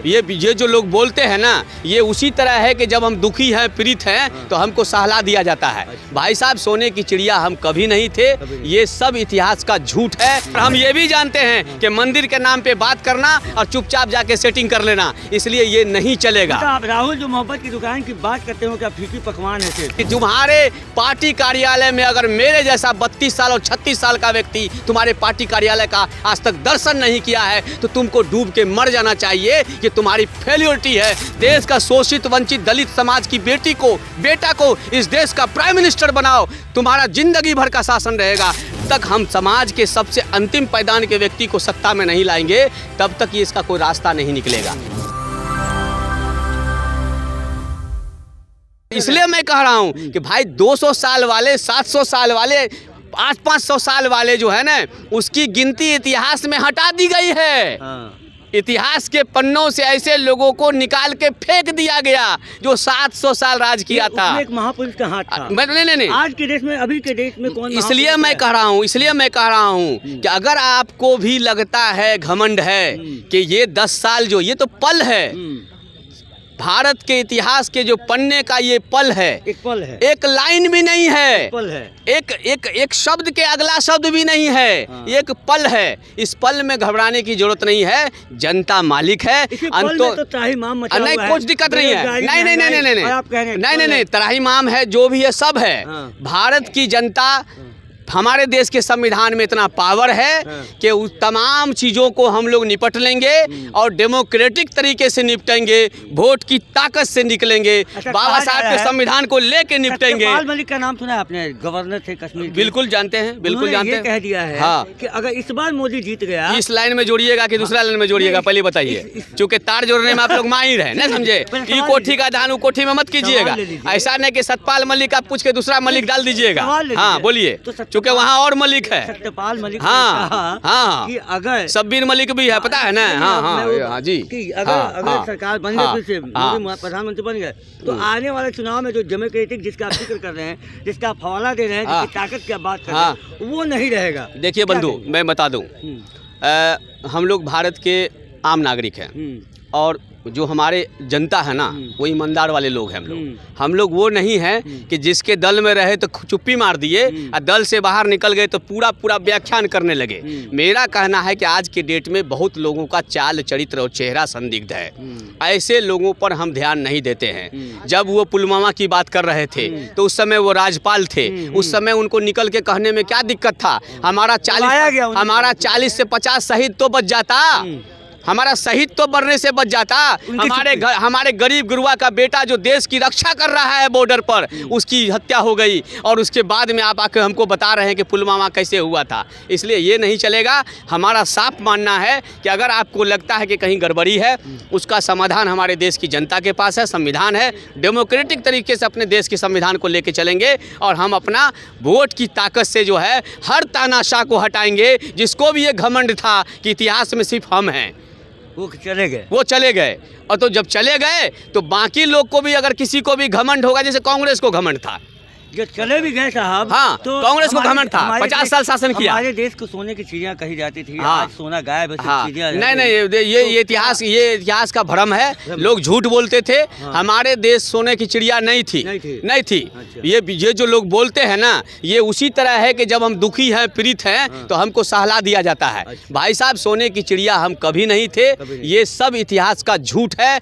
ये जो लोग बोलते हैं ना, ये उसी तरह है कि जब हम दुखी हैं, पीड़ित हैं, तो हमको सहला दिया जाता है। भाई साहब, सोने की चिड़िया हम कभी नहीं थे। ये सब इतिहास का झूठ है। और हम ये भी जानते हैं कि मंदिर के नाम पे बात करना और चुपचाप जाके सेटिंग कर लेना, इसलिए ये नहीं चलेगा। आप राहुल जो मोहब्बत की दुकान की बात करते हो, क्या फीकी पकवान है? तुम्हारे पार्टी कार्यालय में अगर मेरे जैसा 32 साल और 36 साल का व्यक्ति तुम्हारे पार्टी कार्यालय का आज तक दर्शन नहीं किया है, तो तुमको डूब के मर जाना चाहिए। ये तुम्हारी फेल्योरिटी है। देश का शोषित वंचित दलित समाज की बेटा को इस देश का प्राइम मिनिस्टर बनाओ, तुम्हारा जिंदगी भर का शासन रहेगा। तक हम समाज के सबसे अंतिम पायदान के व्यक्ति को सत्ता में नहीं लाएंगे, तब तक ये इसका कोई रास्ता नहीं निकलेगा। इसलिए मैं कह रहा हूं कि भाई 200 साल वाले, 700 साल वाले, 500 साल वाले जो है ना, उसकी गिनती इतिहास में हटा दी गई है। इतिहास के पन्नों से ऐसे लोगों को निकाल के फेंक दिया गया जो 700 साल राज किया था। एक महापुरुष का हाथ था। नहीं, आज के देश में, अभी के देश में कौन? इसलिए मैं कह रहा हूँ कि अगर आपको भी लगता है, घमंड है कि ये 10 साल जो, ये तो पल है। भारत के इतिहास के जो पन्ने का ये पल है, एक पल है, एक लाइन भी नहीं है, एक पल है, एक शब्द के अगला शब्द भी नहीं है। एक पल है। इस पल में घबराने की जरूरत नहीं है। जनता मालिक है। नहीं, कुछ दिक्कत नहीं है। नहीं, तराहीमाम है, जो भी है सब है। भारत की जनता, हमारे देश के संविधान में इतना पावर है कि उस तमाम चीज़ों को हम लोग निपट लेंगे और डेमोक्रेटिक तरीके से निपटेंगे, वोट की ताकत से निकलेंगे। बाबा साहब के संविधान को लेके निपटेंगे। सत्यपाल मलिक का नाम सुना है आपने? गवर्नर थे कश्मीर। बिल्कुल जानते हैं, बिल्कुल जानते हैं। कह दिया है हाँ, कि अगर इस बार मोदी जीत गया, इस लाइन में जोड़िएगा कि दूसरा लाइन में जोड़िएगा, पहले बताइए। चूँकि तार जोड़ने में आप लोग माहिर हैं, ना समझे? ई कोठी का धान उ कोठी में मत कीजिएगा। ऐसा नहीं कि सतपाल मलिक आप पूछ के दूसरा मलिक डाल दीजिएगा। हाँ, बोलिए। क्योंकि वहाँ और मलिक है, सत्यपाल मलिक। हाँ, कि अगर शब्बीर मलिक भी है, पता है ना? हाँ जी। कि अगर सरकार बन गई, फिर से मोदी प्रधानमंत्री बन गए, तो आने वाले चुनाव में जो डेमोक्रेटिक जिसका आप जिक्र कर रहे हैं, जिसका आप हवाला दे रहे हैं, जिसकी ताकत की बात कर रहे हैं, वो नहीं रहेगा। देखिए बंधु, मैं बता दूं, हम लोग भारत के आम नागरिक हैं और जो हमारे जनता है ना, वो ईमानदार वाले लोग हैं। हम लोग वो नहीं हैं कि जिसके दल में रहे तो चुप्पी मार दिए और दल से बाहर निकल गए तो पूरा व्याख्यान करने लगे। मेरा कहना है कि आज के डेट में बहुत लोगों का चाल, चरित्र और चेहरा संदिग्ध है। ऐसे लोगों पर हम ध्यान नहीं देते हैं। जब वो पुलवामा की बात कर रहे थे तो उस समय वो राज्यपाल थे। उस समय उनको निकल के कहने में क्या दिक्कत था? हमारा 40 से 50 शहीद तो बच जाता, हमारा शहीद तो मरने से बच जाता। हमारे गरीब गुरुआ का बेटा जो देश की रक्षा कर रहा है बॉर्डर पर, उसकी हत्या हो गई और उसके बाद में आप आकर हमको बता रहे हैं कि पुलवामा कैसे हुआ था। इसलिए ये नहीं चलेगा। हमारा साफ मानना है कि अगर आपको लगता है कि कहीं गड़बड़ी है, उसका समाधान हमारे देश की जनता के पास है, संविधान है। डेमोक्रेटिक तरीके से अपने देश के संविधान को लेके चलेंगे और हम अपना वोट की ताकत से जो है हर तानाशाह को हटाएंगे। जिसको भी ये घमंड था कि इतिहास में सिर्फ हम हैं, वो चले गए। और तो जब चले गए तो बाकी लोग को भी, अगर किसी को भी घमंड होगा, जैसे कांग्रेस को घमंड था, जो चले भी गए साहब। हाँ, तो कांग्रेस को घमंड था, 50 साल शासन किया। हमारे देश को सोने की चिड़िया कही जाती थी। हाँ, आज सोना गायब है। हाँ, नहीं, ये इतिहास का भ्रम है। लोग झूठ बोलते थे। हमारे देश सोने की चिड़िया नहीं थी। अच्छा। ये जो लोग बोलते हैं ना, ये उसी तरह है कि जब हम दुखी हैं, पीड़ित हैं, तो हमको सहला दिया जाता है। भाई साहब, सोने की चिड़िया हम कभी नहीं थे। ये सब इतिहास का झूठ है।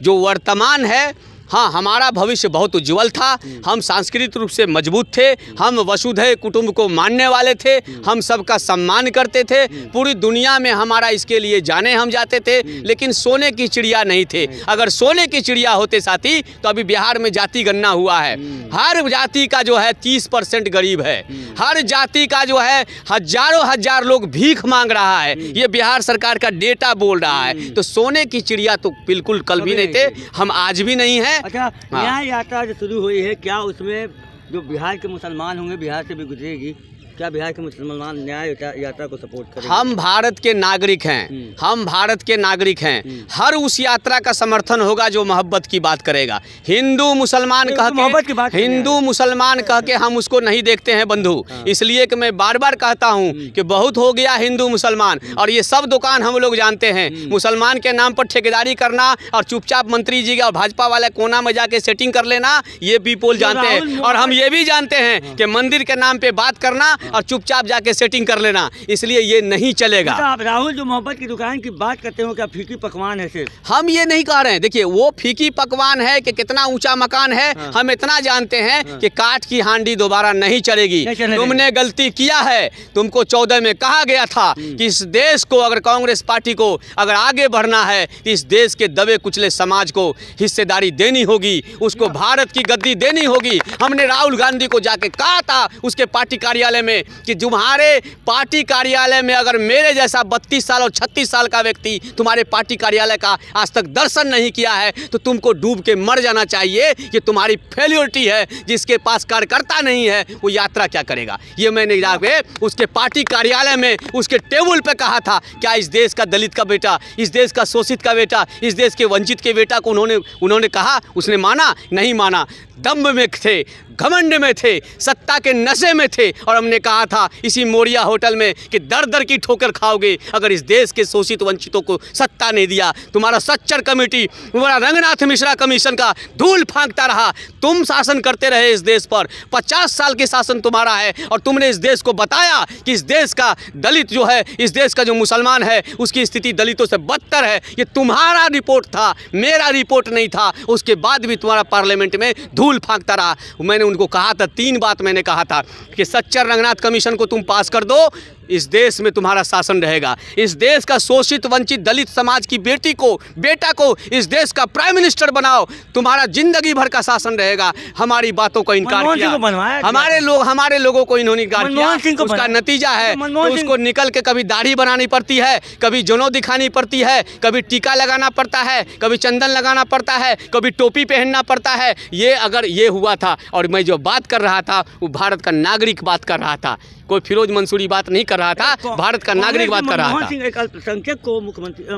जो वर्तमान है, हाँ, हमारा भविष्य बहुत उज्जवल था। हम सांस्कृतिक रूप से मजबूत थे। हम वसुधैव कुटुंब को मानने वाले थे। हम सबका सम्मान करते थे। पूरी दुनिया में हमारा इसके लिए जाने हम जाते थे। लेकिन सोने की चिड़िया नहीं थे। अगर सोने की चिड़िया होते साथी, तो अभी बिहार में जाति गणना हुआ है। हर जाति का जो है 30% गरीब है। हर जाति का जो है हजार लोग भीख मांग रहा है। ये बिहार सरकार का डेटा बोल रहा है। तो सोने की चिड़िया तो बिल्कुल कल भी नहीं थे, हम आज भी नहीं हैं। अच्छा, न्याय यात्रा जो शुरू हुई है, क्या उसमें जो बिहार के मुसलमान होंगे, बिहार से भी गुजरेगी, क्या बिहार के मुसलमान न्याय यात्रा को सपोर्ट करेंगे? हम भारत के नागरिक हैं, हम भारत के नागरिक हैं। हर उस यात्रा का समर्थन होगा जो मोहब्बत की बात करेगा। हिंदू मुसलमान कह के, हिंदू मुसलमान कह के हम उसको नहीं देखते हैं बंधु। इसलिए कि मैं बार बार कहता हूँ कि बहुत हो गया हिंदू मुसलमान, और ये सब दुकान हम लोग जानते हैं। मुसलमान के नाम पर ठेकेदारी करना और चुपचाप मंत्री जी और भाजपा वाले कोना में जाके सेटिंग कर लेना, ये पीपल जानते हैं। और हम ये भी जानते हैं कि मंदिर के नाम पे बात करना और चुपचाप जाके सेटिंग कर लेना, इसलिए ये नहीं चलेगा। आप राहुल जो मोहब्बत की दुकान की बात करते हो, क्या फीकी पकवान है सिर्फ? हम ये नहीं कह रहे हैं। देखिए, वो फीकी पकवान है कि कितना ऊंचा मकान है, हम इतना जानते हैं कि काठ की हांडी दोबारा नहीं चलेगी। तुमने गलती किया है। तुमको 14 में कहा गया था कि इस देश को, अगर कांग्रेस पार्टी को अगर आगे बढ़ना है तो इस देश के दबे कुचले समाज को हिस्सेदारी देनी होगी, उसको भारत की गद्दी देनी होगी। हमने राहुल गांधी को जाके कहा था उसके पार्टी कार्यालय में कि तुम्हारे पार्टी कार्यालय में अगर मेरे जैसा 32 साल और 36 साल का व्यक्ति तुम्हारे पार्टी कार्यालय का आज तक दर्शन नहीं किया है तो तुमको डूब के मर जाना चाहिए। ये तुम्हारी फेल्योरिटी है। जिसके पास कार्यकर्ता नहीं है वो यात्रा क्या करेगा? ये मैंने जाके उसके पार्टी कार्यालय में उसके टेबल पे कहा था। क्या इस देश का दलित का बेटा, इस देश का शोषित का बेटा, इस देश के वंचित के बेटा को उन्होंने कहा? उसने माना? नहीं माना। दम्भ में थे, घमंड में थे, सत्ता के नशे में थे। और हमने कहा था इसी मोरिया होटल में कि दर दर की ठोकर खाओगे अगर इस देश के शोषित वंचितों को सत्ता नहीं दिया। तुम्हारा सच्चर कमेटी, तुम्हारा रंगनाथ मिश्रा कमीशन का धूल फांकता रहा। तुम शासन करते रहे इस देश पर, 50 साल के शासन तुम्हारा है, और तुमने इस देश को बताया कि इस देश का दलित जो है, इस देश का जो मुसलमान है, उसकी स्थिति दलितों से बदतर है। ये तुम्हारा रिपोर्ट था, मेरा रिपोर्ट नहीं था। उसके बाद भी तुम्हारा पार्लियामेंट में धूल फांकता रहा। मैंने उनको कहा था, 3 बात मैंने कहा था कि सच्चर रंगनाथ कमीशन को तुम पास कर दो, इस देश में तुम्हारा शासन रहेगा। इस देश का शोषित वंचित दलित समाज की बेटा को इस देश का प्राइम मिनिस्टर बनाओ, तुम्हारा जिंदगी भर का शासन रहेगा। हमारी बातों का इनकार किया, हमारे लोगों को इन्होंने इनकार किया। उसका नतीजा है कि उसको निकल के कभी दाढ़ी बनानी पड़ती है, कभी जनों दिखानी पड़ती है, कभी टीका लगाना पड़ता है, कभी चंदन लगाना पड़ता है, कभी टोपी पहनना पड़ता है। ये अगर ये हुआ था, और मैं जो बात कर रहा था वो भारत का नागरिक बात कर रहा था, कोई फिरोज मंसूरी बात नहीं कर रहा था, भारत का नागरिक बात कर रहा था। मनमोहन सिंह एक अल्पसंख्यक को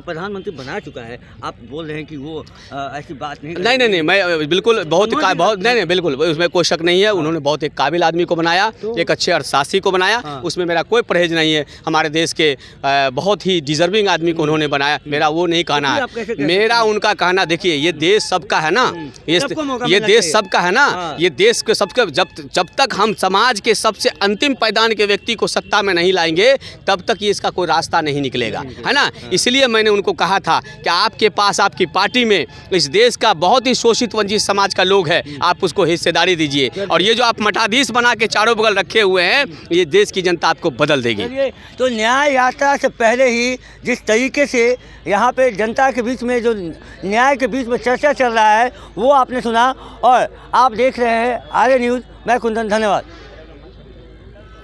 प्रधानमंत्री बना चुका है, आप बोल रहे हैं कि वो ऐसी बात नहीं। मैं बिल्कुल बहुत नहीं, बिल्कुल उसमें कोई शक नहीं है। उन्होंने बहुत एक काबिल आदमी को बनाया, एक अच्छे अर्थशास्त्री को बनाया, उसमें मेरा कोई परहेज नहीं है। हमारे देश के बहुत ही डिजर्विंग आदमी को उन्होंने बनाया, मेरा वो नहीं कहना है। मेरा उनका कहना, देखिए ये देश सबका है ना, ये देश सबका है ना, ये देश के सबके, जब तक हम समाज के सबसे अंतिम पैदान के व्यक्ति को सत्ता में नहीं लाएंगे तब तक ये इसका कोई रास्ता नहीं निकलेगा, है ना। इसलिए मैंने उनको कहा था कि आपके पास, आपकी पार्टी में इस देश का बहुत ही शोषित वंचित समाज का लोग है, आप उसको हिस्सेदारी दीजिए। और ये जो आप मठाधीश बना के चारों बगल रखे हुए हैं, ये देश की जनता आपको बदल देगी। तो न्याय यात्रा से पहले ही जिस तरीके से यहाँ पे जनता के बीच में, जो न्याय के बीच में चर्चा चल रहा है, वो आपने सुना। और आप देख रहे हैं आर्य न्यूज़, मैं कुंदन, धन्यवाद।